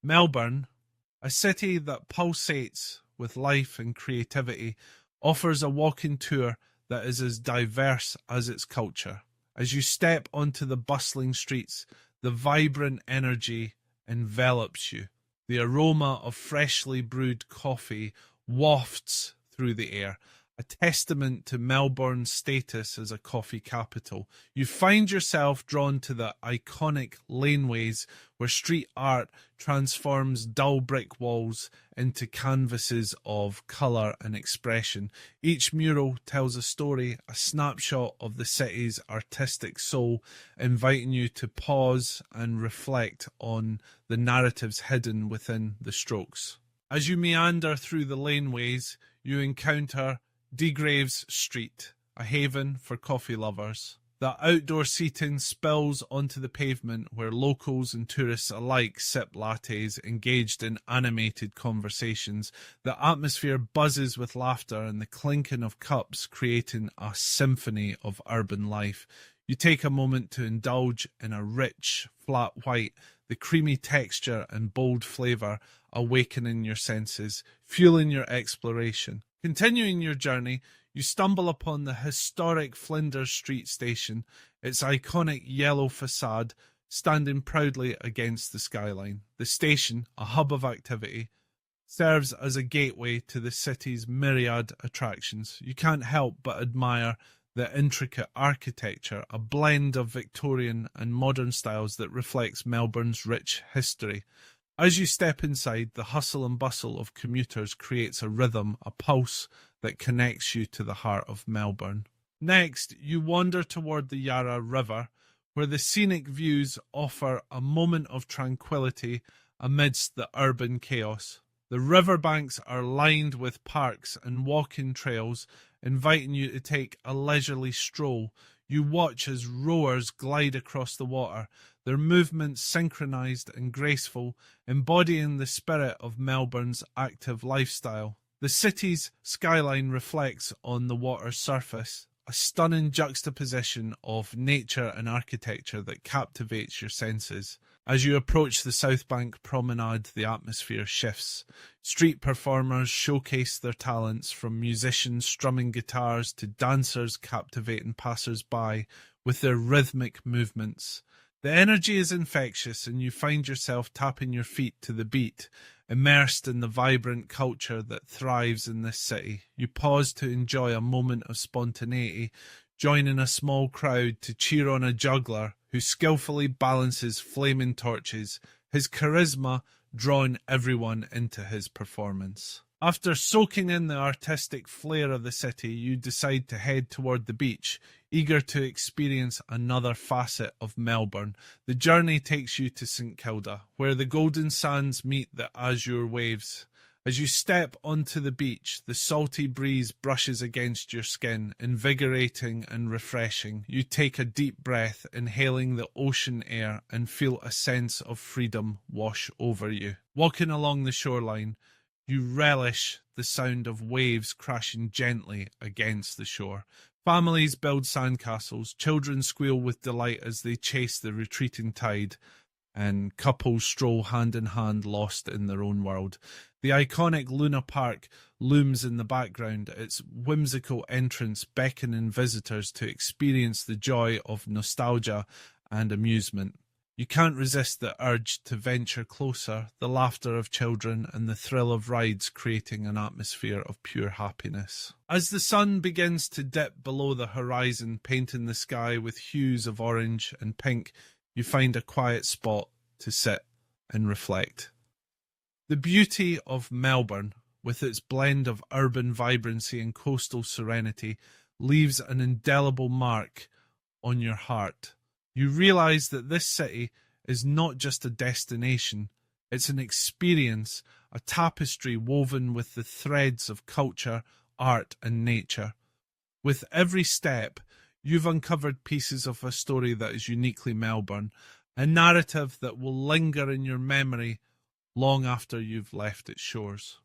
Melbourne, a city that pulsates with life and creativity, offers a walking tour that is as diverse as its culture. As you step onto the bustling streets, the vibrant energy envelops you. The aroma of freshly brewed coffee wafts through the air, a testament to Melbourne's status as a coffee capital. You find yourself drawn to the iconic laneways where street art transforms dull brick walls into canvases of colour and expression. Each mural tells a story, a snapshot of the city's artistic soul, inviting you to pause and reflect on the narratives hidden within the strokes. As you meander through the laneways, you encounter Degraves Street, a haven for coffee lovers. The outdoor seating spills onto the pavement where locals and tourists alike sip lattes, engaged in animated conversations. The atmosphere buzzes with laughter and the clinking of cups, creating a symphony of urban life. You take a moment to indulge in a rich, flat white, the creamy texture and bold flavour awakening your senses, fueling your exploration. Continuing your journey, you stumble upon the historic Flinders Street Station, its iconic yellow facade standing proudly against the skyline. The station, a hub of activity, serves as a gateway to the city's myriad attractions. You can't help but admire the intricate architecture, a blend of Victorian and modern styles that reflects Melbourne's rich history. As you step inside, the hustle and bustle of commuters creates a rhythm, a pulse that connects you to the heart of Melbourne. Next, you wander toward the Yarra River, where the scenic views offer a moment of tranquility amidst the urban chaos. The riverbanks are lined with parks and walking trails, inviting you to take a leisurely stroll. You watch as rowers glide across the water, their movements synchronized and graceful, embodying the spirit of Melbourne's active lifestyle. The city's skyline reflects on the water's surface, a stunning juxtaposition of nature and architecture that captivates your senses. As you approach the South Bank promenade, the atmosphere shifts. Street performers showcase their talents, from musicians strumming guitars to dancers captivating passers-by with their rhythmic movements. The energy is infectious, and you find yourself tapping your feet to the beat, immersed in the vibrant culture that thrives in this city. You pause to enjoy a moment of spontaneity, joining a small crowd to cheer on a juggler who skillfully balances flaming torches, his charisma drawing everyone into his performance. After soaking in the artistic flair of the city, you decide to head toward the beach, eager to experience another facet of Melbourne. The journey takes you to St Kilda, where the golden sands meet the azure waves. As you step onto the beach, the salty breeze brushes against your skin, invigorating and refreshing. You take a deep breath, inhaling the ocean air, and feel a sense of freedom wash over you. Walking along the shoreline, you relish the sound of waves crashing gently against the shore. Families build sandcastles, children squeal with delight as they chase the retreating tide, and couples stroll hand in hand, lost in their own world. The iconic Luna Park looms in the background, its whimsical entrance beckoning visitors to experience the joy of nostalgia and amusement. You can't resist the urge to venture closer, the laughter of children and the thrill of rides creating an atmosphere of pure happiness. As the sun begins to dip below the horizon, painting the sky with hues of orange and pink, you find a quiet spot to sit and reflect. The beauty of Melbourne, with its blend of urban vibrancy and coastal serenity, leaves an indelible mark on your heart. You realise that this city is not just a destination, it's an experience, a tapestry woven with the threads of culture, art and nature. With every step, you've uncovered pieces of a story that is uniquely Melbourne, a narrative that will linger in your memory long after you've left its shores.